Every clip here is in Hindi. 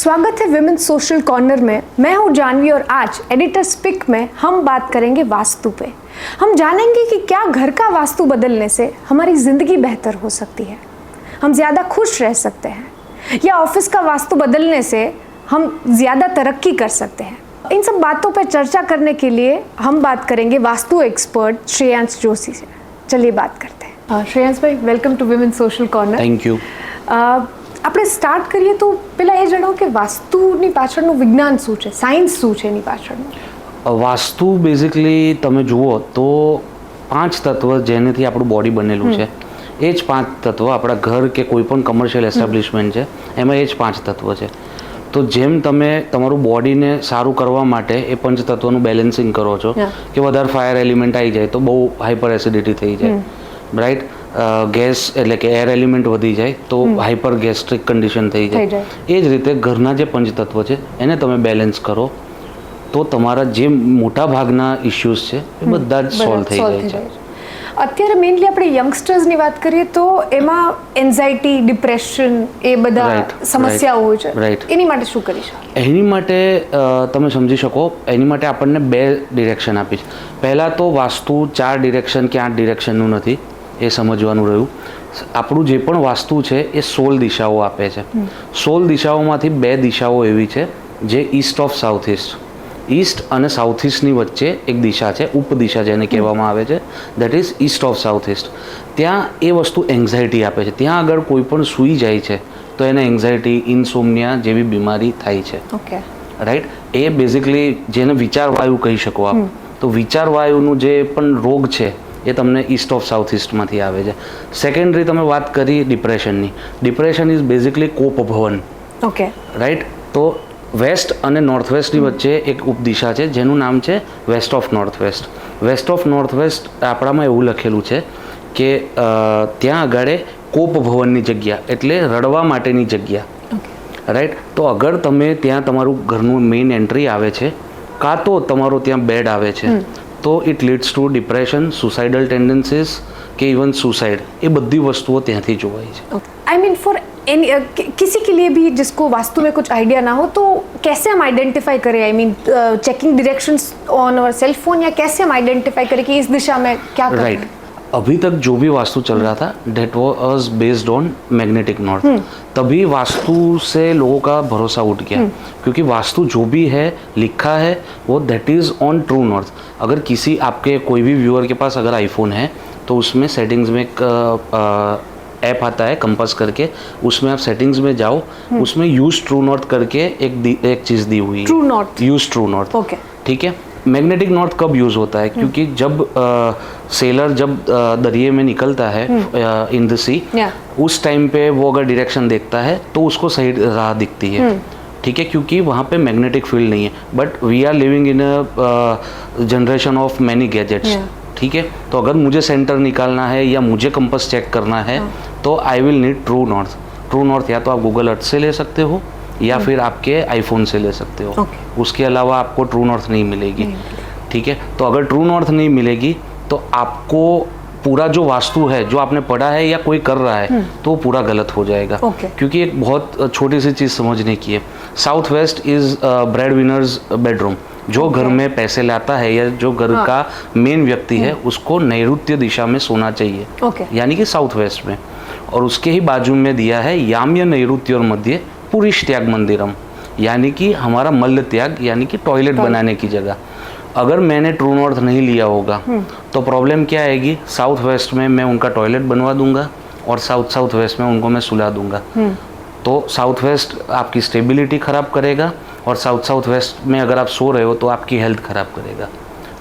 स्वागत है विमेन सोशल कॉर्नर में। मैं हूं जानवी और आज एडिटर्स पिक में हम बात करेंगे वास्तु पे। हम जानेंगे कि क्या घर का वास्तु बदलने से हमारी ज़िंदगी बेहतर हो सकती है, हम ज़्यादा खुश रह सकते हैं, या ऑफिस का वास्तु बदलने से हम ज़्यादा तरक्की कर सकते हैं। इन सब बातों पर चर्चा करने के लिए हम बात करेंगे वास्तु एक्सपर्ट श्रेयांश जोशी से। चलिए बात करते हैं। श्रेयांश भाई, welcome to women social corner. Thank you. આપણે સ્ટાર્ટ કરીએ તો પહેલાં એ જણાવો કે વાસ્તુની પાછળનું વિજ્ઞાન શું છે, સાયન્સ શું છે એની પાછળનું? વાસ્તુ બેઝિકલી તમે જુઓ તો 5 તત્વ જેનેથી આપણું બોડી બનેલું છે એ જ 5 તત્વ આપણા ઘર કે કોઈ પણ કમર્શિયલ એસ્ટાબ્લિશમેન્ટ છે એમાં એ જ 5 તત્વ છે. તો જેમ તમે તમારું બોડીને સારું કરવા માટે એ પંચતત્વનું બેલેન્સિંગ કરો છો કે વધારે ફાયર એલિમેન્ટ આવી જાય તો બહુ હાઇપર એસિડિટી થઈ જાય, રાઈટ. ગેસ એટલે કે એર એલિમેન્ટ વધી જાય તો હાઇપર ગેસ્ટ્રિક કન્ડિશન થઈ જાય. એ જ રીતે ઘરના જે પંચતત્વ છે એને તમે બેલેન્સ કરો તો તમારા જે મોટા ભાગના ઇશ્યુઝ છે એ બધા જ સોલ્વ થઈ જાય છે. અત્યારે મેઇનલી આપણે યંગસ્ટર્સની વાત કરીએ તો એમાં એન્ઝાઇટી, ડિપ્રેશન એ બધા સમસ્યાઓ હોય છે. એની માટે શું કરી શકો? એની માટે તમે સમજી શકો, એની માટે આપણને 2 ડિરેક્શન આપી છે. પહેલાં તો વાસ્તુ 4 ડિરેક્શન કે 8 ડિરેક્શનનું નથી, એ સમજવાનું રહ્યું. આપણું જે પણ વાસ્તુ છે એ 16 દિશાઓ આપે છે. 16 દિશાઓમાંથી 2 દિશાઓ એવી છે જે East of south East, East અને સાઉથ ઈસ્ટની વચ્ચે એક દિશા છે, ઉપદિશા જેને કહેવામાં આવે છે, that is East of south East. ત્યાં એ વસ્તુ એન્ઝાઇટી આપે છે. ત્યાં આગળ કોઈ પણ સૂઈ જાય છે તો એને એન્ઝાઇટી, ઇન્સોમનિયા જેવી બીમારી થાય છે, રાઈટ. એ બેઝિકલી જેને વિચાર વાયુ કહી શકો આપ. તો વિચાર વાયુનું જે પણ રોગ છે એ તમને ઈસ્ટ ઓફ સાઉથ ઈસ્ટમાંથી આવે છે. સેકન્ડરી તમે વાત કરી ડિપ્રેશનની. ડિપ્રેશન ઇઝ બેઝિકલી કોપભવન, રાઈટ. તો વેસ્ટ અને નોર્થ વેસ્ટની વચ્ચે એક ઉપદિશા છે જેનું નામ છે west of north west. West of north west આપણામાં એવું લખેલું છે કે ત્યાં આગળ કોપભવનની જગ્યા એટલે રડવા માટેની જગ્યા, રાઈટ. તો અગર તમે ત્યાં તમારું ઘરનું મેઇન એન્ટ્રી આવે છે કાં તો તમારો ત્યાં બેડ આવે છે તો it leads to depression, suicidal tendencies કે इवन सुसाइड. ये बड़ी वस्तुओं ત્યાંથી જોવાય છે. आई मीन फॉर किसी के लिए भी जिसको वास्तु में कुछ आइडिया ना हो तो कैसे हम आइडेंटिफाई करें? I mean checking directions on our cell phone, या कैसे हम आइडेंटिफाई करें कि इस दिशा में क्या करना है? राइट. अभी तक जो भी वास्तु चल रहा था that was based on magnetic north. तभी वास्तु से लोगों का भरोसा उठ गया क्योंकि वास्तु जो भी है लिखा है वो that is on true north. अगर किसी आपके कोई भी व्यूअर के पास अगर आईफोन है तो उसमें सेटिंग्स में एक ऐप आता है कंपास करके, उसमें आप सेटिंग्स में जाओ, उसमें यूज ट्रू नॉर्थ करके एक चीज़ दी हुई है, true north, use true north. Okay, ठीक है. मैग्नेटिक नॉर्थ कब यूज़ होता है? क्योंकि जब सेलर जब दरिए में निकलता है इन द सी, उस टाइम पे वो अगर डायरेक्शन देखता है तो उसको सही राह दिखती है, ठीक है, क्योंकि वहाँ पे मैग्नेटिक फील्ड नहीं है. But we are living in a generation of many gadgets, ठीक है. तो अगर मुझे सेंटर निकालना है या मुझे कंपास चेक करना है तो I will need true north. True north या तो आप गूगल अर्थ से ले सकते हो या फिर आपके आईफोन से ले सकते हो. उसके अलावा आपको ट्रू नॉर्थ नहीं मिलेगी, ठीक है. तो अगर ट्रू नॉर्थ नहीं मिलेगी तो आपको पूरा जो वास्तु है जो आपने पढ़ा है या कोई कर रहा है तो वो पूरा गलत हो जाएगा. क्योंकि एक बहुत छोटी सी चीज़ समझने की है. South west is bread winners bedroom. जो घर में पैसे लाता है या जो घर का मेन व्यक्ति है उसको नैऋत्य दिशा में सोना चाहिए, यानी कि साउथ वेस्ट में. और उसके ही बाजू में दिया है याम्य नैऋत्य और मध्य पुरुष त्याग मंदिरम, यानी कि हमारा मल्ल त्याग, यानी कि टॉयलेट बनाने की जगह. अगर मैंने ट्रू नॉर्थ नहीं लिया होगा तो प्रॉब्लम क्या आएगी? साउथ वेस्ट में मैं उनका टॉयलेट बनवा दूंगा और साउथ वेस्ट में उनको मैं सुला दूंगा. तो साउथ वेस्ट आपकी स्टेबिलिटी ख़राब करेगा और साउथ वेस्ट में अगर आप सो रहे हो तो आपकी हेल्थ ख़राब करेगा.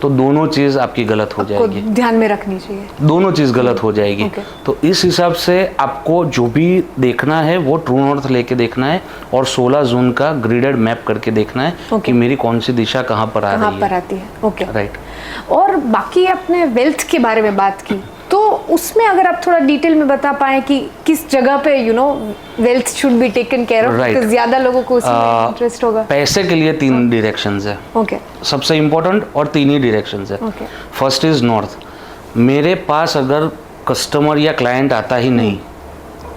तो दोनों चीज़ आपकी गलत हो जाएगी, ध्यान में रखनी चाहिए. दोनों चीज़ गलत हो जाएगी. तो इस हिसाब से आपको जो भी देखना है वो ट्रू नॉर्थ लेके देखना है और 16 जून का ग्रिडेड मैप करके देखना है कि मेरी कौन सी दिशा कहाँ पर आ रही है. Okay, right. और बाकी आपने वेल्थ के बारे में बात की तो उसमें अगर आप थोड़ा डिटेल में बता पाएं कि किस जगह पे wealth should be taken care of, because ज़्यादा लोगों को उसमें इंटरेस्ट होगा. पैसे के लिए 3 डायरेक्शंस है. सबसे इम्पोर्टेंट और 3 ही डायरेक्शंस है. First is north. मेरे पास अगर कस्टमर या क्लाइंट आता ही नहीं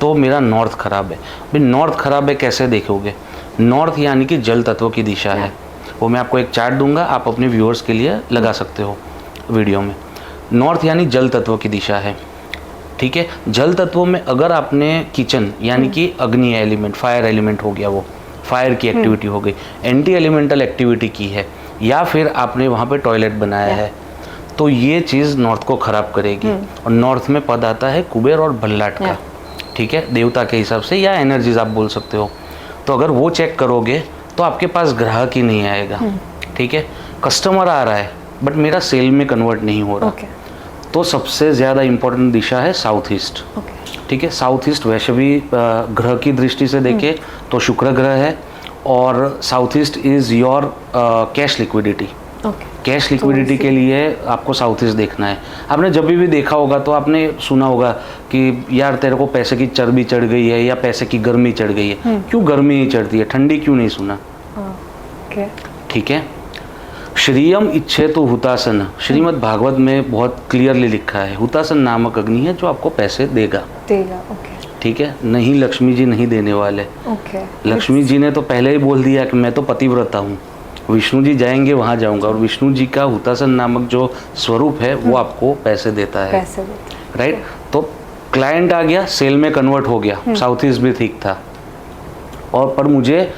तो मेरा नॉर्थ खराब है. भाई नॉर्थ खराब है कैसे देखोगे? नॉर्थ यानी कि जल तत्व की दिशा है। वो मैं आपको एक चार्ट दूंगा, आप अपने व्यूअर्स के लिए लगा सकते हो वीडियो में। नॉर्थ यानी जल तत्व की दिशा है, ठीक है। जल तत्वों में अगर आपने किचन यानी कि अग्नि एलिमेंट, फायर एलिमेंट हो गया, वो फायर की एक्टिविटी हो गई, एंटी एलिमेंटल एक्टिविटी की है, या फिर आपने वहाँ पे टॉयलेट बनाया है, तो ये चीज़ नॉर्थ को ख़राब करेगी। और नॉर्थ में पद आता है कुबेर और भल्लाट का, ठीक है, देवता के हिसाब से, या एनर्जीज आप बोल सकते हो। तो अगर वो चेक करोगे तो आपके पास ग्राहक ही नहीं आएगा, ठीक है। कस्टमर आ रहा है बट मेरा सेल में कन्वर्ट नहीं हो रहा। तो सबसे ज़्यादा इम्पोर्टेंट दिशा है साउथ ईस्ट, ठीक है। साउथ ईस्ट वैसे भी ग्रह की दृष्टि से देखें तो शुक्र ग्रह है, और south east is your cash liquidity. Cash liquidity के लिए आपको साउथ ईस्ट देखना है। आपने जब भी देखा होगा तो आपने सुना होगा कि यार तेरे को पैसे की चर्बी चढ़ गई है या पैसे की गर्मी चढ़ गई है। क्यों गर्मी नहीं चढ़ती है, ठंडी क्यों नहीं सुना? ठीक है। श्रियम इच्छेतु हुतासन, श्रीमद् भागवत में बहुत क्लियरली लिखा है, हुतासन नामक अग्नि है जो आपको पैसे देगा। ठीक है, नहीं लक्ष्मी जी नहीं देने वाले। लक्ष्मी जी ने तो पहले ही बोल दिया कि मैं तो पतिव्रता हूँ, विष्णु जी जाएंगे वहाँ जाऊँगा, और विष्णु जी का हुतासन नामक जो स्वरूप है वो आपको पैसे देता है, राइट। तो क्लाइंट आ गया, सेल में कन्वर्ट हो गया, साउथ ईस्ट भी ठीक था, और पर मुझे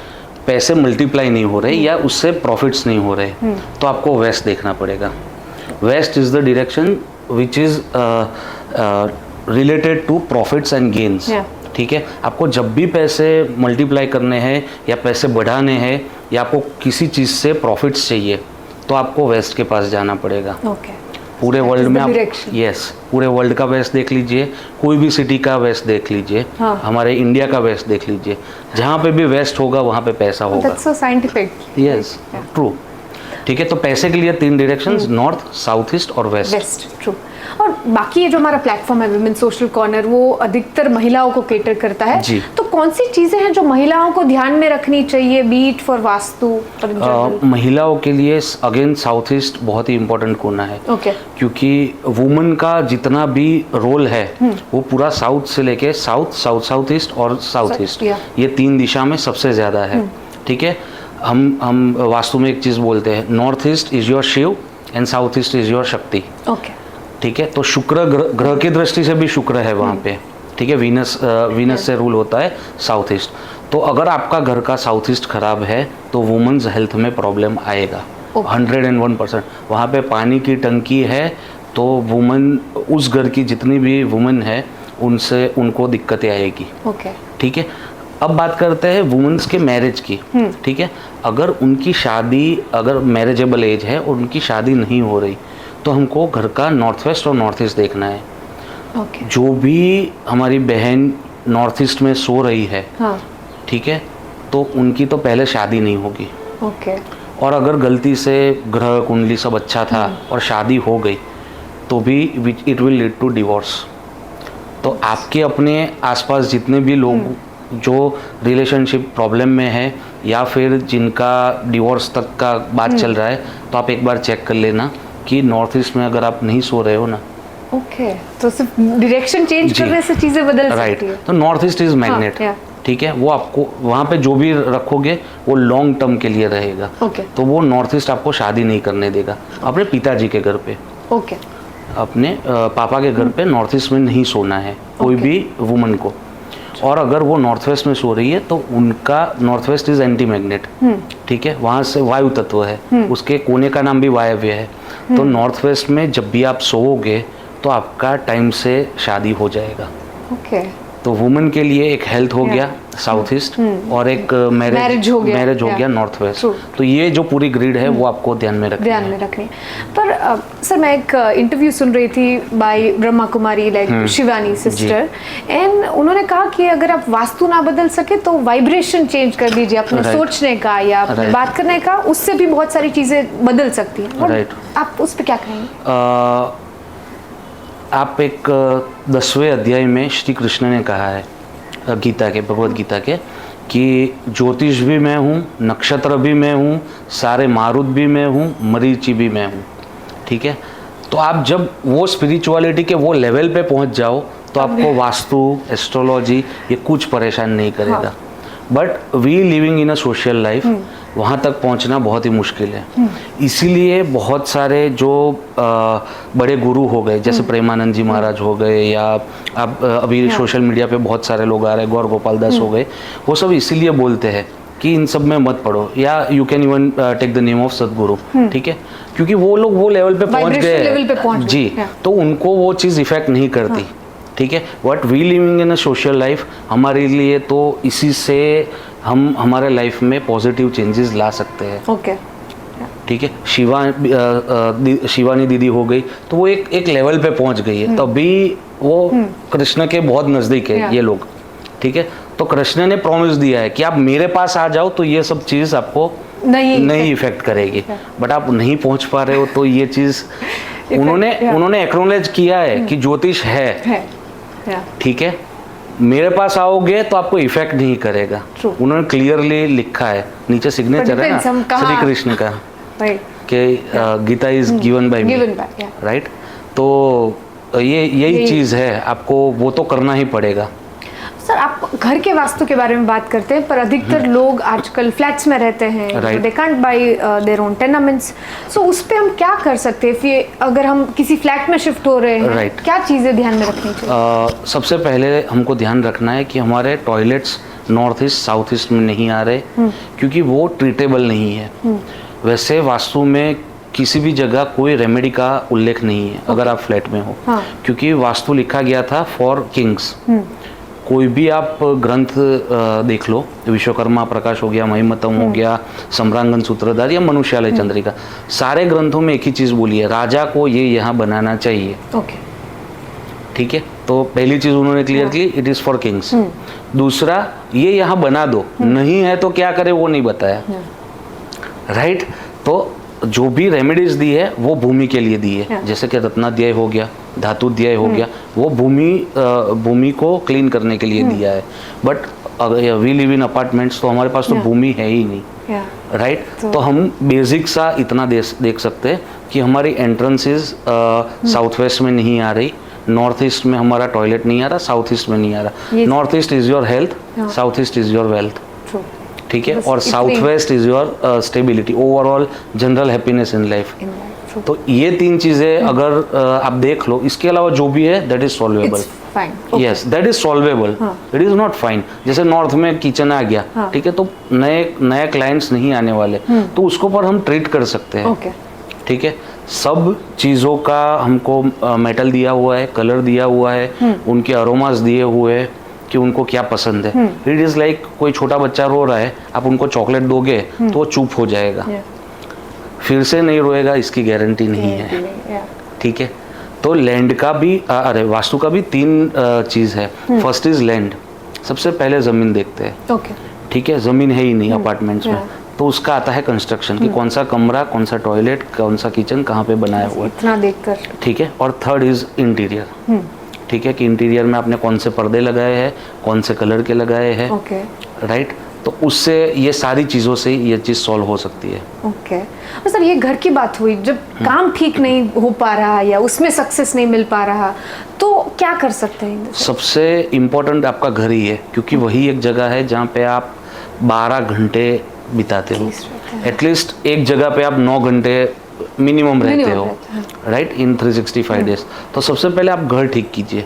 पैसे मल्टीप्लाई नहीं हो रहे या उससे प्रॉफिट्स नहीं हो रहे, तो आपको वेस्ट देखना पड़ेगा। West is the direction which is related to profits and gains, ठीक है। आपको जब भी पैसे मल्टीप्लाई करने हैं या पैसे बढ़ाने हैं या आपको किसी चीज़ से प्रॉफिट्स चाहिए तो आपको वेस्ट के पास जाना पड़ेगा। पूरे वर्ल्ड में आप पूरे वर्ल्ड का वेस्ट देख लीजिए, कोई भी सिटी का वेस्ट देख लीजिए, हमारे इंडिया का वेस्ट देख लीजिए, जहाँ पे भी वेस्ट होगा वहाँ पे पैसा होगा। That's so scientific. Yes, true. ठीक है, तो पैसे के लिए 3 डायरेक्शंस, नॉर्थ, साउथ ईस्ट और वेस्ट। ट्रू। और बाकी ये जो हमारा प्लेटफॉर्म है विमेन सोशल कॉर्नर, वो अधिकतर महिलाओं को केटर करता है जी। तो कौन सी चीजें हैं जो महिलाओं को ध्यान में रखनी चाहिए बीट फॉर वास्तु? महिलाओं के लिए अगेन साउथ ईस्ट बहुत ही इम्पोर्टेंट कोना है, क्योंकि वुमन का जितना भी रोल है वो पूरा साउथ से लेके साउथ ईस्ट और साउथ ईस्ट, ये 3 दिशा में सबसे ज्यादा है, ठीक है। हम वास्तु में एक चीज बोलते हैं, north east is your Shiv and south east is your Shakti, ठीक है। तो शुक्र ग्रह की दृष्टि से भी शुक्र है वहाँ पे, ठीक है। वीनस से रूल होता है साउथ ईस्ट। तो अगर आपका घर का साउथ ईस्ट खराब है तो वुमेन्स हेल्थ में प्रॉब्लम आएगा 101%। वहाँ पे पानी की टंकी है तो वुमन, उस घर की जितनी भी वुमेन है उनको दिक्कतें आएगी, ठीक है। अब बात करते हैं वुमेन्स के मैरिज की, ठीक है। अगर उनकी शादी, अगर मैरिजेबल एज है और उनकी शादी नहीं हो रही तो हमको घर का नॉर्थ वेस्ट और नॉर्थ ईस्ट देखना है। जो भी हमारी बहन नॉर्थ ईस्ट में सो रही है, ठीक है, तो उनकी तो पहले शादी नहीं होगी। और अगर गलती से ग्रह कुंडली सब अच्छा था और शादी हो गई तो भी it will lead to divorce. तो आपके अपने आसपास जितने भी लोग जो रिलेशनशिप प्रॉब्लम में है या फिर जिनका डिवोर्स तक का बात चल रहा है, तो आप एक बार चेक कर लेना कि नॉर्थ ईस्ट में अगर आप नहीं सो रहे हो ना, तो सिर्फ डायरेक्शन चेंज करने से चीजें बदल सकती है। तो नॉर्थ ईस्ट इज मैग्नेट, ठीक है। वो आपको वहाँ पे जो भी रखोगे वो लॉन्ग टर्म के लिए रहेगा। तो वो नॉर्थ ईस्ट आपको शादी नहीं करने देगा। अपने पिताजी के घर पे, अपने पापा के घर पे नॉर्थ ईस्ट में नहीं सोना है कोई भी वुमन को। और अगर वो नॉर्थ वेस्ट में सो रही है तो उनका north west is anti magnet, ठीक है। वहाँ से वायु तत्व है, उसके कोने का नाम भी वायव्य है। तो नॉर्थ वेस्ट में जब भी आप सोओगे तो आपका टाइम से शादी हो जाएगा। तो वुमेन के लिए एक हेल्थ हो गया साउथ ईस्ट, और एक मैरिज हो गया नॉर्थ वेस्ट। तो ये जो पूरी ग्रिड है वो आपको ध्यान में रखनी है। पर सर, मैं एक इंटरव्यू सुन रही थी by Brahma Kumari, like Shivani sister, and उन्होंने कहा कि अगर आप वास्तु ना बदल सके तो वाइब्रेशन चेंज कर दीजिए अपने सोचने का या बात करने का, उससे भी बहुत सारी चीजें बदल सकती हैं। आप उस पर क्या कहेंगे? आप एक 10वें अध्याय में श्री कृष्ण ने कहा है गीता के, भगवत गीता के, कि ज्योतिष भी मैं हूँ, नक्षत्र भी मैं हूँ, सारे मारुत भी मैं हूँ, मरीचि भी मैं हूँ, ठीक है। तो आप जब वो स्पिरिचुअलिटी के वो लेवल पे पहुँच जाओ तो आपको वास्तु, एस्ट्रोलॉजी ये कुछ परेशान नहीं करेगा। But we living in a social life, वहाँ तक पहुँचना बहुत ही मुश्किल है। इसीलिए बहुत सारे जो बड़े गुरु हो गए, जैसे प्रेमानंद जी महाराज हो गए, या आप अभी सोशल मीडिया पे बहुत सारे लोग आ रहे हैं, गौर गोपाल दास हो गए, वो सब इसीलिए बोलते हैं कि इन सब में मत पढ़ो, या you can even take the name of Sadhguru, ठीक है, क्योंकि वो लोग वो लेवल पे पहुंच गए जी, तो उनको वो चीज़ इफेक्ट नहीं करती, ठीक है। But we living in a social life, हमारे लिए तो इसी से हम हमारे लाइफ में पॉजिटिव चेंजेस ला सकते हैं। ओके, ठीक है। शिवानी दीदी हो गई, तो वो एक लेवल पे पहुंच गई है, तभी वो कृष्ण के बहुत नज़दीक है ये लोग, ठीक है। तो कृष्ण ने प्रॉमिस दिया है कि आप मेरे पास आ जाओ तो ये सब चीज़ आपको नहीं इफेक्ट करेगी, बट आप नहीं पहुंच पा रहे हो, तो ये चीज़ उन्होंने एक्नॉलेज किया है कि ज्योतिष है, ठीक है, मेरे पास आओगे तो आपको इफेक्ट नहीं करेगा। उन्होंने क्लियरली लिखा है, नीचे सिग्नेचर है ना श्री कृष्ण का, कि Gita is given by me, right. तो यही चीज़ है, आपको वो तो करना ही पड़ेगा। सर, आप घर के वास्तु के बारे में बात करते हैं, पर अधिकतर लोग आजकल फ्लैट्स में रहते हैं, they can't buy their own tenements, so उस पे हम क्या कर सकते हैं फिर अगर हम किसी फ्लैट में शिफ्ट हो रहे हैं? क्या चीज़ें ध्यान में रखनी चाहिए? सबसे पहले हमको ध्यान रखना है कि हमारे toilets north east south east में नहीं आ रहे, क्योंकि वो ट्रीटेबल नहीं है। वैसे वास्तु में किसी भी जगह कोई रेमेडी का उल्लेख नहीं है अगर आप फ्लैट में हो, क्योंकि वास्तु लिखा गया था फॉर किंग्स। कोई भी आप ग्रंथ देख लो, विश्वकर्मा प्रकाश हो गया, महिमतम हो गया, सम्रांगन सूत्रधार या मनुष्यालय चंद्रिका, सारे ग्रंथों में एक ही चीज़ बोली है, राजा को ये यहाँ बनाना चाहिए। ठीक है, तो पहली चीज़ उन्होंने क्लियर की, इट इज़ फॉर किंग्स। दूसरा, ये यहाँ बना दो, नहीं है तो क्या करे वो नहीं बताया, राइट। तो जो भी रेमेडीज दी है वो भूमि के लिए दी है, जैसे कि रत्नाध्याय हो गया, धातुध्याय हो गया, वो भूमि को क्लीन करने के लिए दिया है। बट अगर वी लिव इन अपार्टमेंट्स, तो हमारे पास तो भूमि है ही नहीं, राइट। तो हम बेसिक सा इतना देख सकते हैं कि हमारी एंट्रेंसेस साउथ वेस्ट में नहीं आ रही, नॉर्थ ईस्ट में हमारा टॉयलेट नहीं आ रहा, साउथ ईस्ट में नहीं आ रहा। North east is your health, south east is your wealth, ठीक है, और south west is your stability, overall general happiness in life. तो ये तीन चीजें अगर आप देख लो, इसके अलावा जो भी है that is solvable. Yes, that is solvable, it is not fine. जैसे नॉर्थ में किचन आ गया, ठीक है, तो नए क्लाइंट्स नहीं आने वाले, तो उसको पर हम ट्रीट कर सकते हैं, ठीक है। सब चीज़ों का हमको मेटल दिया हुआ है, कलर दिया हुआ है, उनके अरोमास दिए हुए हैं कि उनको क्या पसंद है। इट इज़ लाइक कोई छोटा बच्चा रो रहा है, आप उनको चॉकलेट दोगे तो वो चुप हो जाएगा, फिर से नहीं रोएगा, इसकी गारंटी नहीं है, ठीक है। तो लैंड का भी वास्तु का भी तीन चीज़ है। फर्स्ट इज लैंड, सबसे पहले ज़मीन देखते हैं, ठीक है, ज़मीन है ही नहीं अपार्टमेंट्स में, तो उसका आता है कंस्ट्रक्शन कि कौन सा कमरा, कौन सा टॉयलेट, कौन सा किचन कहाँ पे बनाया हुआ है, इतना देखकर, ठीक है। और थर्ड इज इंटीरियर, ठीक है, कि इंटीरियर में आपने कौन से पर्दे लगाए हैं, कौन से कलर के लगाए हैं, राइट। तो उससे ये सारी चीज़ों से ये चीज़ सॉल्व हो सकती है। ओके, सर ये घर की बात हुई, जब काम ठीक नहीं हो पा रहा या उसमें सक्सेस नहीं मिल पा रहा, तो क्या कर सकते हैं? सबसे इम्पोर्टेंट आपका घर ही है, क्योंकि वही एक जगह है जहाँ पे आप 12 घंटे बिताते हो, एटलीस्ट एक जगह पे आप 9 घंटे मिनिमम रहते हो, राइट, इन 365 डेज। तो सबसे पहले आप घर ठीक कीजिए,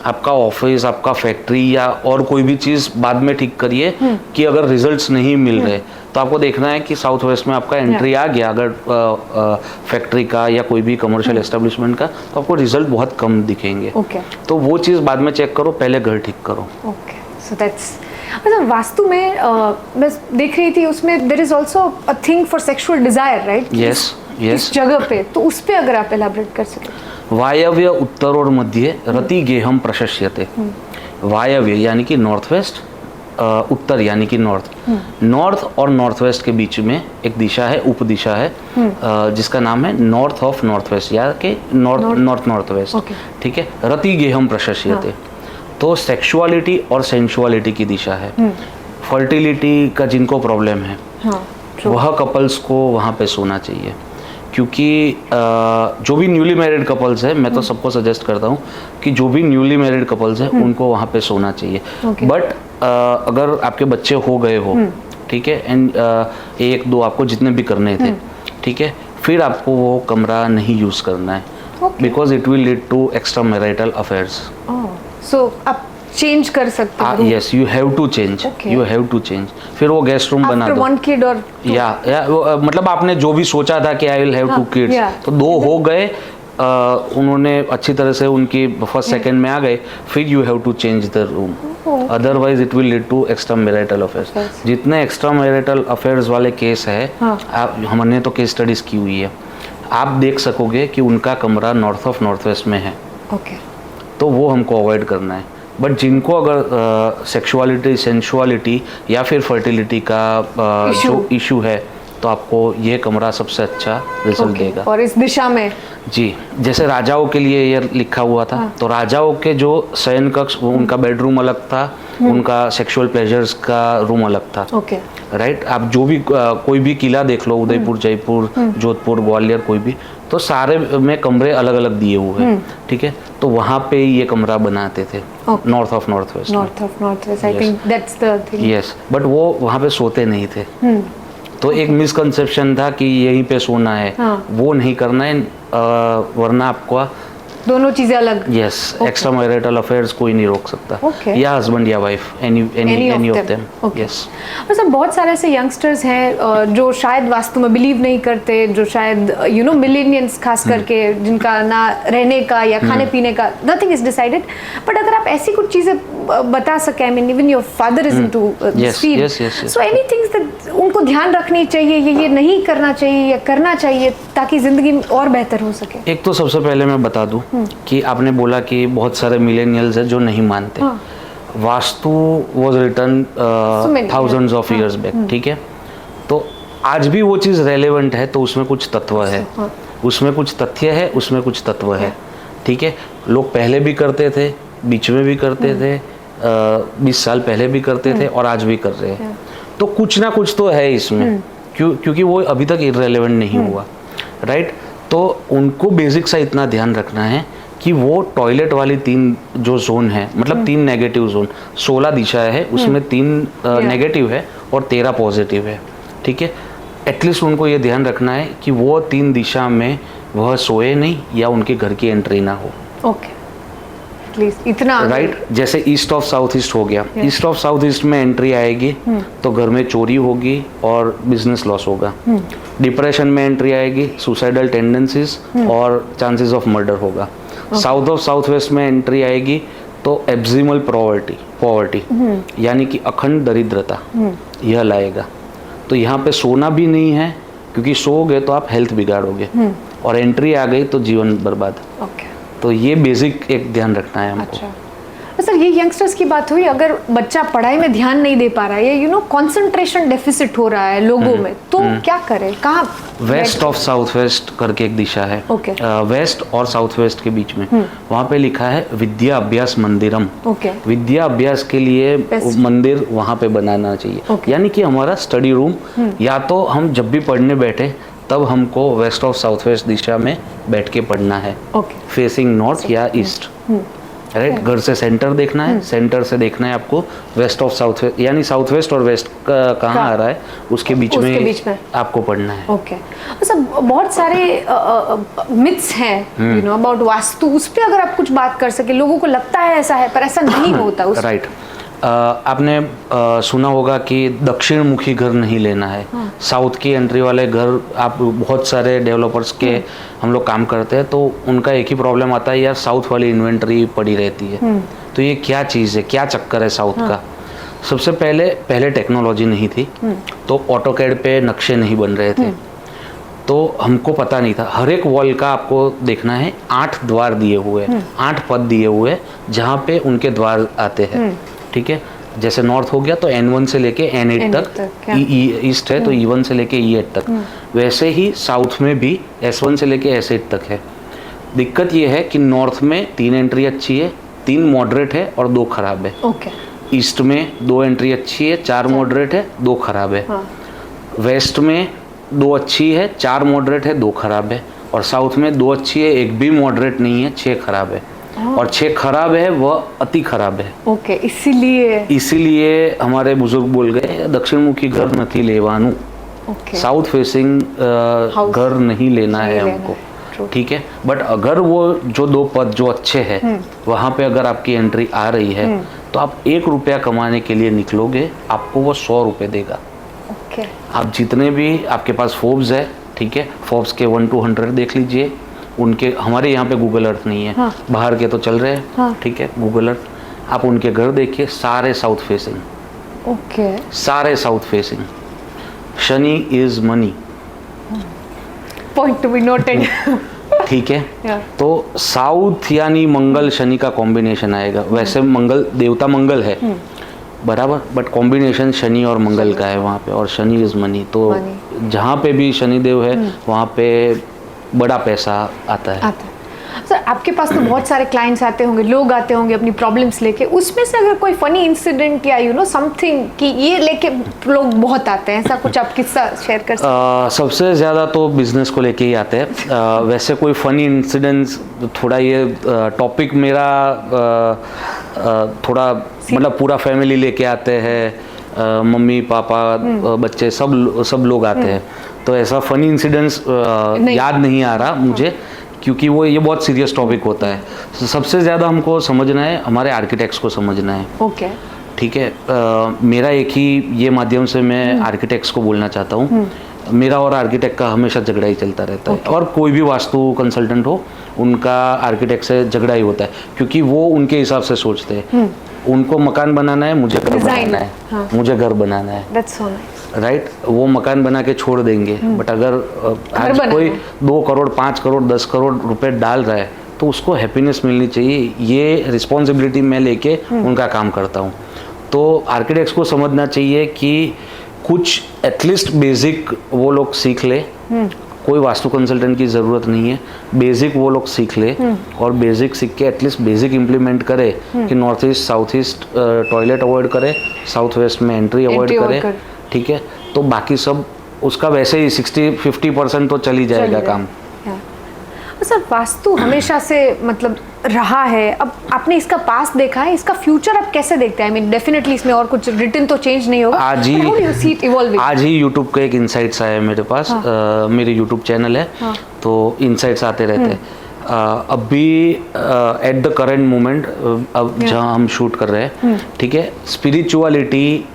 आपका ऑफिस, आपका फैक्ट्री या और कोई भी चीज़ बाद में ठीक करिए, कि अगर रिजल्ट्स नहीं मिल रहे तो आपको देखना है कि साउथ वेस्ट में आपका एंट्री आ गया अगर फैक्ट्री का या कोई भी कमर्शियल एस्टेब्लिशमेंट का, तो आपको रिजल्ट बहुत कम दिखेंगे। तो वो चीज़ बाद में चेक करो, पहले घर ठीक करो। सो दैट्स मतलब वास्तु में मैं देख रही थी, उसमें there is also a thing for sexual desire, right? Yes, इस जगह पे, तो उस पे अगर आप एलाबरेट कर सकें। वायव्य उत्तरोर मध्ये रति गेहम प्रशस्यते। वायव्य यानी कि नॉर्थ वेस्ट, उत्तर यानी कि नॉर्थ। नॉर्थ और नॉर्थ वेस्ट के बीच में एक दिशा है, उपदिशा है, जिसका नाम है नॉर्थ ऑफ नॉर्थ वेस्ट या के नॉर्थ वेस्ट, ठीक है। रति गेहम प्रशस्यते, तो सेक्सुअलिटी और सेंसुअलिटी की दिशा है। फर्टिलिटी का जिनको प्रॉब्लम है, वह कपल्स को वहाँ पे सोना चाहिए, क्योंकि जो भी न्यूली मैरिड कपल्स है, मैं तो सबको सजेस्ट करता हूँ कि जो भी न्यूली मैरिड कपल्स है उनको वहाँ पे सोना चाहिए। बट अगर आपके बच्चे हो गए हो, ठीक है, एंड 1 2 आपको जितने भी करने थे, ठीक है, फिर आपको वो कमरा नहीं यूज़ करना है, because it will lead to extra marital affairs. So आप चेंज कर सकते हो? Yes, you have to change, you have to change. फिर वो गेस्ट रूम बना दो। वन किड और या मतलब आपने जो भी सोचा था कि आई विल हैव 2 किड्स, तो 2 हो गए, उन्होंने अच्छी तरह से उनकी फर्स्ट सेकंड में आ गए, फिर you have to change the room, otherwise it will lead to extra marital affairs. जितने एक्स्ट्रा मैरिटल अफेयर्स वाले केस है, हमने तो केस स्टडीज की हुई है, आप देख सकोगे कि उनका कमरा नॉर्थ ऑफ नॉर्थ वेस्ट में है। तो वो हमको अवॉइड करना है। बट जिनको अगर सेक्सुअलिटी, सेंसुअलिटी या फिर फर्टिलिटी का जो इशू है, तो आपको ये कमरा सबसे अच्छा रिजल्ट देगा। और इस दिशा में जी, जैसे राजाओं के लिए ये लिखा हुआ था, तो राजाओं के जो शयन कक्ष, उनका बेडरूम अलग था, उनका सेक्सुअल प्लेजर्स का रूम अलग था। राइट, आप जो भी कोई भी किला देख लो, उदयपुर, जयपुर, जोधपुर, ग्वालियर, कोई भी, तो सारे में कमरे अलग अलग दिए हुए हैं, ठीक है। तो वहाँ पे ये कमरा बनाते थे, north of north west. I think that's the thing. Yes, but वो वहाँ पे सोते नहीं थे। तो एक मिसकंसेप्शन था कि यहीं पे सोना है, वो नहीं करना है, वरना आपको दोनों चीजें अलग। यस, एक्स्ट्रा मैरिटल अफेयर्स कोई नहीं रोक सकता, या हस्बैंड या wife, any of them. Yes. मतलब बहुत सारे ऐसे यंगस्टर्स हैं जो शायद वास्तु में बिलीव नहीं करते, जो शायद मिलेनियंस खास करके, जिनका ना रहने का या खाने पीने का नथिंग इज डिसाइडेड, बट अगर आप ऐसी कुछ चीजें बता सके, I mean even your father is into this field, so anything that उनको ध्यान रखनी चाहिए, ये नहीं करना चाहिए या करना चाहिए, ताकि जिंदगी और बेहतर हो सके? एक तो सबसे पहले मैं बता दूं कि आपने बोला कि बहुत सारे मिलेनियल्स हैं जो नहीं मानते। Vastu was written thousands of years back, ठीक है। तो आज भी वो चीज़ रेलेवेंट है, तो उसमें कुछ तत्व है, उसमें कुछ तथ्य है, उसमें कुछ तत्व है, ठीक है। लोग पहले भी करते थे, बीच में भी करते थे, 20 साल पहले भी करते थे, और आज भी कर रहे हैं। तो कुछ ना कुछ तो है इसमें, क्योंकि वो अभी तक इररेलेवेंट नहीं हुआ, राइट। तो उनको बेसिक सा इतना ध्यान रखना है कि वो टॉयलेट वाली 3 जो जोन है, मतलब 3 नेगेटिव जोन, 16 दिशाएं है, उसमें 3 नेगेटिव है और 13 पॉजिटिव है, ठीक है। एटलीस्ट उनको ये ध्यान रखना है कि वो 3 दिशा में वह सोए नहीं, या उनके घर की एंट्री ना हो। इतना राइट, जैसे ईस्ट ऑफ साउथ ईस्ट हो गया, ईस्ट ऑफ साउथ ईस्ट में एंट्री आएगी तो घर में चोरी होगी और बिजनेस लॉस होगा। डिप्रेशन में एंट्री आएगी, सुसाइडल टेंडेंसीज और चांसेस ऑफ मर्डर होगा। साउथ ऑफ साउथ वेस्ट में एंट्री आएगी तो एब्जिमल पॉवर्टी यानी कि अखंड दरिद्रता यह लाएगा। तो यहाँ पे सोना भी नहीं है, क्योंकि सोओगे तो आप हेल्थ बिगाड़ोगे, और एंट्री आ गई तो जीवन बर्बाद। तो ये बेसिक एक ध्यान रखना है हमको। अच्छा सर, ये यंगस्टर्स की बात हुई, अगर बच्चा पढ़ाई में ध्यान नहीं दे पा रहा है, या कंसंट्रेशन डेफिसिट हो रहा है लोगों में, तो क्या करे? कहाँ? वेस्ट ऑफ साउथ वेस्ट करके एक दिशा है, वेस्ट और साउथ वेस्ट के बीच में, वहाँ पे लिखा है विद्या अभ्यास मंदिरम। विद्या अभ्यास के लिए मंदिर वहाँ पे बनाना चाहिए, यानी कि हमारा स्टडी रूम, या तो हम जब भी पढ़ने बैठे तब हमको वेस्ट ऑफ साउथ वेस्ट दिशा में बैठ के पढ़ना है, फेसिंग नॉर्थ या ईस्ट, राइट। घर से सेंटर देखना है, सेंटर से देखना है आपको वेस्ट ऑफ साउथ वेस्ट, यानी साउथ वेस्ट और वेस्ट कहाँ आ रहा है, उसके बीच में आपको पढ़ना है। अच्छा, बहुत सारे मिथ्स हैं अबाउट वास्तु, उस पर अगर आप कुछ बात कर सके, लोगों को लगता है ऐसा है पर ऐसा नहीं होता। राइट, आपने सुना होगा कि दक्षिण मुखी घर नहीं लेना है। साउथ की एंट्री वाले घर, आप बहुत सारे डेवलपर्स के हम लोग काम करते हैं, तो उनका एक ही प्रॉब्लम आता है, यार साउथ वाली इन्वेंट्री पड़ी रहती है। तो ये क्या चीज़ है, क्या चक्कर है साउथ का? सबसे पहले टेक्नोलॉजी नहीं थी, तो ऑटोकैड पे नक्शे नहीं बन रहे थे, तो हमको पता नहीं था। हर एक वॉल का आपको देखना है 8 द्वार दिए हुए, 8 पद दिए हुए जहाँ पे उनके द्वार आते हैं, ठीक है। जैसे नॉर्थ हो गया तो N1 से लेके N8 तक, ईस्ट है तो E1 से लेके E8 तक, वैसे ही साउथ में भी S1 से लेके S8 तक है। दिक्कत ये है कि नॉर्थ में 3 एंट्री अच्छी है, 3 मॉडरेट है और 2 खराब है। ईस्ट में 2 एंट्री अच्छी है, 4 मॉडरेट है, 2 खराब है। वेस्ट में 2 अच्छी है, 4 मॉडरेट है, 2 खराब है। और साउथ में 2 अच्छी है, 1 भी मॉडरेट नहीं है, 6 खराब है। और 6 खराब है वह अति खराब है। ओके, इसीलिए हमारे बुजुर्ग बोल गए दक्षिण मुखी घर नहीं लेवानू। ओके, साउथ फेसिंग घर नहीं लेना है हमको, ठीक है। बट अगर वो जो 2 पद जो अच्छे हैं वहाँ पे अगर आपकी एंट्री आ रही है तो आप 1 रुपया कमाने के लिए निकलोगे, आपको वो 100 रुपये देगा। ओके, आप जितने भी आपके पास फोर्ब्स है, ठीक है, फोर्ब्स के 1 to 100 देख लीजिए, उनके हमारे यहाँ पे गूगल अर्थ नहीं है, हाँ, बाहर के तो चल रहे हैं, हाँ, ठीक है, गूगल अर्थ, आप उनके घर देखिए, सारे साउथ फेसिंग, ओके, सारे south facing. Shani is money, point to be noted. ठीक है, तो साउथ यानी मंगल शनि का कॉम्बिनेशन आएगा। वैसे मंगल देवता मंगल है बराबर, बट कॉम्बिनेशन शनि और मंगल का है वहाँ पे, और शनि इज मनी। तो जहाँ पे भी शनिदेव है वहाँ पे बड़ा पैसा आता है। सर, आपके पास तो बहुत सारे क्लाइंट्स आते होंगे, लोग आते होंगे अपनी प्रॉब्लम्स लेके, उसमें से अगर कोई फनी इंसिडेंट या समथिंग कि ये लेके लोग बहुत आते हैं, ऐसा कुछ आप किस्सा शेयर कर सकते हैं? सबसे ज़्यादा तो बिजनेस को लेके ही आते हैं। वैसे कोई फनी इंसिडेंट्स, थोड़ा ये टॉपिक मेरा थोड़ा मतलब पूरा फैमिली लेके आते हैं, मम्मी पापा बच्चे सब लोग आते हैं, तो ऐसा फनी इंसिडेंट्स याद नहीं आ रहा मुझे, क्योंकि ये बहुत सीरियस टॉपिक होता है। सबसे ज़्यादा हमको समझना है, हमारे आर्किटेक्ट्स को समझना है। ओके, ठीक है, मेरा एक ही ये माध्यम से मैं आर्किटेक्ट्स को बोलना चाहता हूँ, मेरा और आर्किटेक्ट का हमेशा झगड़ा ही चलता रहता है, और कोई भी वास्तु कंसल्टेंट हो उनका आर्किटेक्ट से झगड़ा ही होता है, क्योंकि वो उनके हिसाब से सोचते हैं। उनको मकान बनाना है, मुझे घर बनाना है, हाँ, मुझे घर बनाना है, That's so nice. राइट। वो मकान बना के छोड़ देंगे, बट अगर आज कोई 2 करोड़ 5 करोड़ 10 करोड़ रुपए डाल रहा है तो उसको हैप्पीनेस मिलनी चाहिए। ये रिस्पॉन्सिबिलिटी मैं लेके उनका काम करता हूँ। तो आर्किटेक्ट्स को समझना चाहिए कि कुछ एटलीस्ट बेसिक वो लोग सीख ले, कोई वास्तु कंसल्टेंट की ज़रूरत नहीं है, बेसिक वो लोग सीख ले, और बेसिक सीख के एटलीस्ट बेसिक इम्प्लीमेंट करे कि north east south east toilet avoid करे, साउथ वेस्ट में एंट्री अवॉइड करे, ठीक है। तो बाकी सब उसका वैसे ही 60-50% तो चल ही जाएगा काम। सर, वास्तु हमेशा से मतलब रहा है, अब आपने इसका पास्ट देखा है, इसका फ्यूचर आप कैसे देखते हैं? आई मीन डेफिनेटली इसमें और कुछ रिटन तो चेंज नहीं होगा, आज ही यूट्यूब का एक इंसाइट्स आया है मेरे पास। मेरे यूट्यूब चैनल है, तो इंसाइट्स आते रहते हैं। अभी एट द करंट मोमेंट, अब जहाँ हम शूट कर रहे हैं, ठीक है, स्पिरिचुअलिटी,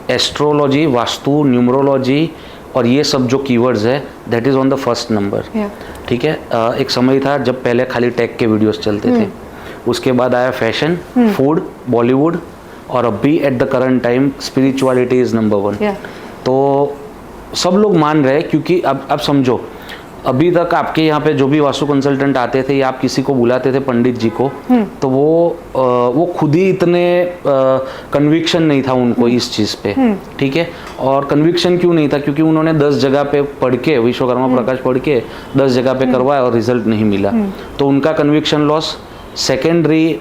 एस्ट्रोलॉजी, वास्तु, न्यूमरोलॉजी और ये सब जो कीवर्ड्स है, that is on the first number, ठीक है। एक समय था जब पहले खाली टेक के वीडियोस चलते थे, उसके बाद आया फैशन, फूड, बॉलीवुड, और अभी at the current time spirituality is number 1। तो सब लोग मान रहे हैं, क्योंकि अब समझो, अभी तक आपके यहाँ पे जो भी वास्तु कंसल्टेंट आते थे या आप किसी को बुलाते थे पंडित जी को, तो वो खुद ही इतने कन्विक्शन नहीं था उनको इस चीज़ पे, ठीक है। और कन्विक्शन क्यों नहीं था? क्योंकि उन्होंने 10 जगह पे पढ़ के, विश्वकर्मा प्रकाश पढ़ के 10 जगह पे करवाया और रिजल्ट नहीं मिला, तो उनका कन्विक्शन लॉस। सेकेंडरी,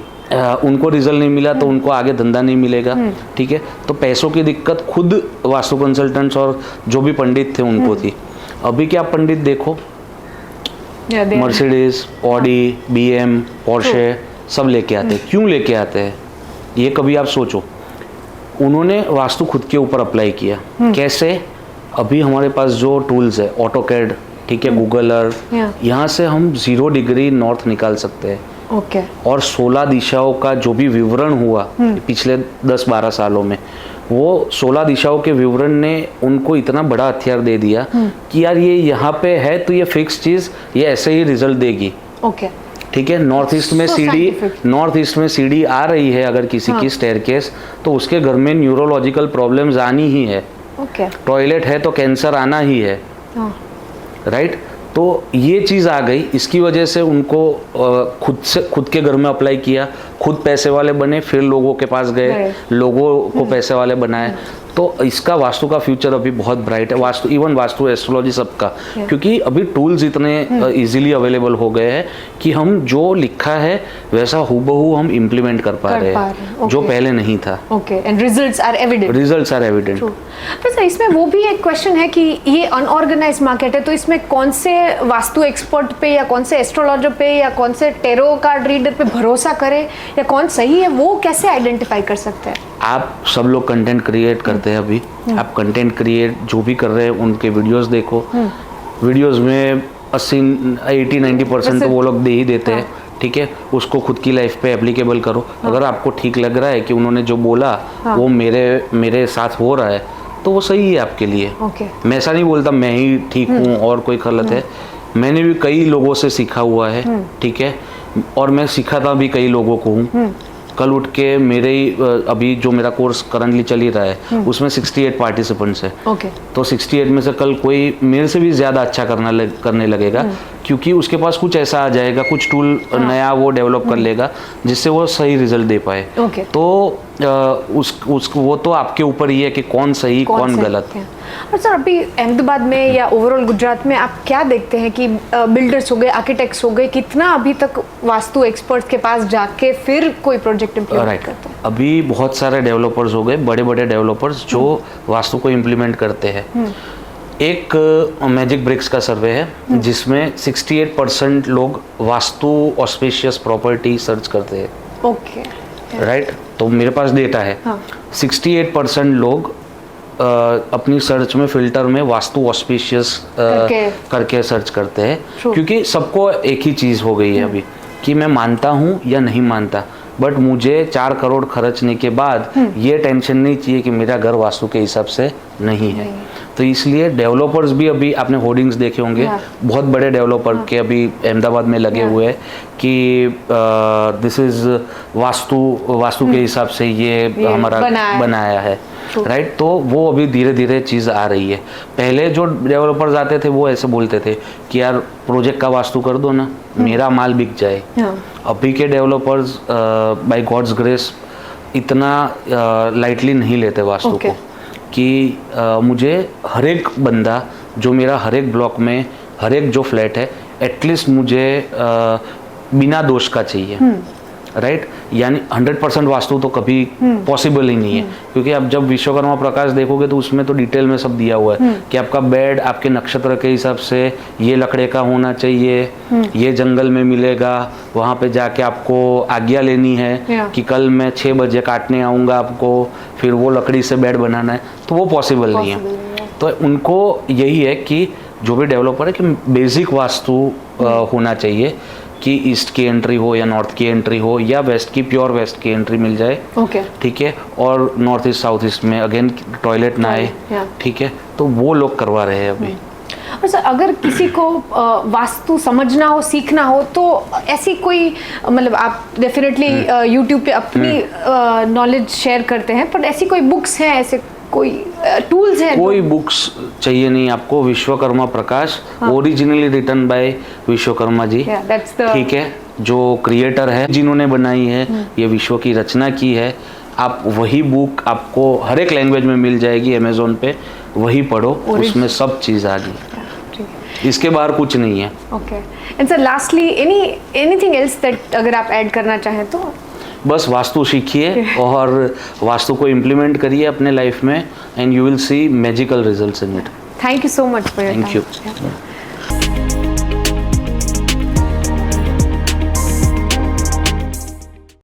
उनको रिजल्ट नहीं मिला तो उनको आगे धंधा नहीं मिलेगा, ठीक है। तो पैसों की दिक्कत खुद वास्तु कंसल्टेंट्स और जो भी पंडित थे उनको थी। अभी क्या पंडित देखो, मर्सिडीज, ऑडी, BM, पोर्शे सब लेके आते हैं। क्यों लेके आते हैं ये कभी आप सोचो। उन्होंने वास्तु खुद के ऊपर अप्लाई किया। कैसे? अभी हमारे पास जो टूल्स है, ऑटोकैड, ठीक है, गूगल अर्थ, यहाँ से हम 0 डिग्री नॉर्थ निकाल सकते हैं। ओके। और 16 दिशाओं का जो भी विवरण हुआ पिछले 10-12 सालों में, वो 16 दिशाओं के विवरण ने उनको इतना बड़ा हथियार दे दिया कि यार ये यहाँ पे है तो ये फिक्स चीज़, ये ऐसे ही रिजल्ट देगी। ओके, ठीक है। नॉर्थ ईस्ट में सीढ़ी आ रही है अगर किसी की स्टेयरकेस, तो उसके घर में न्यूरोलॉजिकल प्रॉब्लम्स आनी ही है। ओके। टॉयलेट है तो कैंसर आना ही है, राइट। तो ये चीज़ आ गई, इसकी वजह से उनको खुद के घर में अप्लाई किया, खुद पैसे वाले बने, फिर लोगों के पास गए, लोगों को पैसे वाले बनाए। तो इसका वास्तु का फ्यूचर अभी बहुत ब्राइट है, वास्तु इवन वास्तु एस्ट्रोलॉजी सबका, क्योंकि अभी टूल्स इतने इजीली अवेलेबल हो गए हैं कि हम जो लिखा है वैसा हूबहू हम इम्प्लीमेंट कर पा रहे हैं, जो पहले नहीं था। Okay, and results are evident. तो सर इसमें वो भी एक क्वेश्चन है कि ये अनऑर्गेनाइज मार्केट है, तो इसमें कौन से वास्तु एक्सपर्ट पे या कौन से एस्ट्रोलॉजर पे या कौन से टेरो कार्ड रीडर पे भरोसा करे या कौन सही है, वो कैसे आइडेंटिफाई कर सकते हैं? आप सब लोग कंटेंट क्रिएट करते हैं अभी, आप कंटेंट क्रिएट जो भी कर रहे हैं उनके वीडियोस देखो, वीडियोस में 80-90% तो वो लोग दे ही देते हैं, ठीक है, उसको खुद की लाइफ पे एप्लीकेबल करो। अगर आपको ठीक लग रहा है कि उन्होंने जो बोला वो मेरे साथ हो रहा है तो वो सही है आपके लिए। मैं ऐसा नहीं बोलता मैं ही ठीक हूँ और कोई गलत है, मैंने भी कई लोगों से सीखा हुआ है, ठीक है, और मैं सिखाता भी कई लोगों को हूँ। कल उठ के मेरे ही अभी जो मेरा कोर्स करंटली चल ही रहा है उसमें 68 पार्टिसिपेंट्स है, तो 68 में से कल कोई मेरे से भी ज़्यादा अच्छा करने लगेगा, क्योंकि उसके पास कुछ ऐसा आ जाएगा, कुछ टूल नया वो डेवलप कर लेगा जिससे वो सही रिजल्ट दे पाए। तो वो तो आपके ऊपर ही है कि कौन सही कौन गलत। और सर अभी अहमदाबाद में या ओवरऑल गुजरात में आप क्या देखते हैं कि बिल्डर्स हो गए, आर्किटेक्ट्स हो गए, कितना अभी तक वास्तु एक्सपर्ट्स के पास जाके फिर कोई प्रोजेक्ट इम्प्लीमेंट करते हैं? अभी बहुत सारे डेवलपर्स हो गए, बड़े बड़े डेवलपर्स जो वास्तु को इम्प्लीमेंट करते हैं। एक मैजिक ब्रिक्स का सर्वे है जिसमें 68% लोग वास्तु ऑस्पिशियस प्रॉपर्टी सर्च करते हैं। राइट, तो मेरे पास डेटा है, 68% लोग अपनी सर्च में फिल्टर में वास्तु ऑस्पिशियस करके सर्च करते हैं, क्योंकि सबको एक ही चीज़ हो गई है अभी कि मैं मानता हूँ या नहीं मानता, बट मुझे 4 करोड़ खर्चने के बाद ये टेंशन नहीं चाहिए कि मेरा घर वास्तु के हिसाब से नहीं है। तो इसलिए डेवलपर्स भी, अभी आपने होर्डिंग्स देखे होंगे, बहुत बड़े डेवलपर के अभी अहमदाबाद में लगे हुए हैं कि दिस इज वास्तु के हिसाब से ये हमारा बनाया है। राइट, तो वो अभी धीरे धीरे चीज़ आ रही है। पहले जो डेवलपर्स आते थे वो ऐसे बोलते थे कि यार प्रोजेक्ट का वास्तु कर दो ना, मेरा माल बिक जाए। अभी के डेवलपर्स बाय गॉड्स ग्रेस इतना लाइटली नहीं लेते वास्तु को, कि मुझे हर एक बंदा जो मेरा हर एक ब्लॉक में हर एक जो फ्लैट है एटलीस्ट मुझे बिना दोष का चाहिए। राइट, यानी 100% वास्तु तो कभी पॉसिबल ही नहीं है, क्योंकि आप जब विश्वकर्मा प्रकाश देखोगे तो उसमें तो डिटेल में सब दिया हुआ है कि आपका बेड आपके नक्षत्र के हिसाब से ये लकड़े का होना चाहिए, ये जंगल में मिलेगा, वहाँ पे जाके आपको आज्ञा लेनी है कि कल मैं 6 बजे काटने आऊँगा आपको, फिर वो लकड़ी से बेड बनाना है, तो वो पॉसिबल नहीं है। तो उनको यही है कि जो भी डेवलपर है कि बेसिक वास्तु होना चाहिए कि ईस्ट की एंट्री हो या नॉर्थ की एंट्री हो या वेस्ट की, प्योर वेस्ट की एंट्री मिल जाए, ठीक है, और नॉर्थ ईस्ट साउथ ईस्ट में अगेन टॉयलेट ना आए, ठीक है, तो वो लोग करवा रहे हैं अभी। और सर अगर किसी को वास्तु समझना हो, सीखना हो, तो ऐसी कोई, मतलब आप डेफिनेटली यूट्यूब पे अपनी नॉलेज शेयर करते हैं, पर ऐसी कोई बुक्स हैं, ऐसे कोई टूल्स हैं? कोई बुक्स चाहिए नहीं आपको, विश्वकर्मा प्रकाश originally written by Vishwakarma ji, ठीक है, जो क्रिएटर है जिन्होंने बनाई है, ये विश्व की रचना की है। आप वही बुक आपको हर एक लैंग्वेज में मिल जाएगी अमेज़ोन पे, वही पढ़ो, उसमें सब चीज़ आ गई, इसके बाहर कुछ नहीं है। Okay, and sir lastly anything else that अगर आप ऐड करना चाहें तो? बस वास्तु सीखिए और वास्तु को इम्प्लीमेंट करिए अपने लाइफ में, and you will see magical results in it. Thank you so much for your time. Thank you.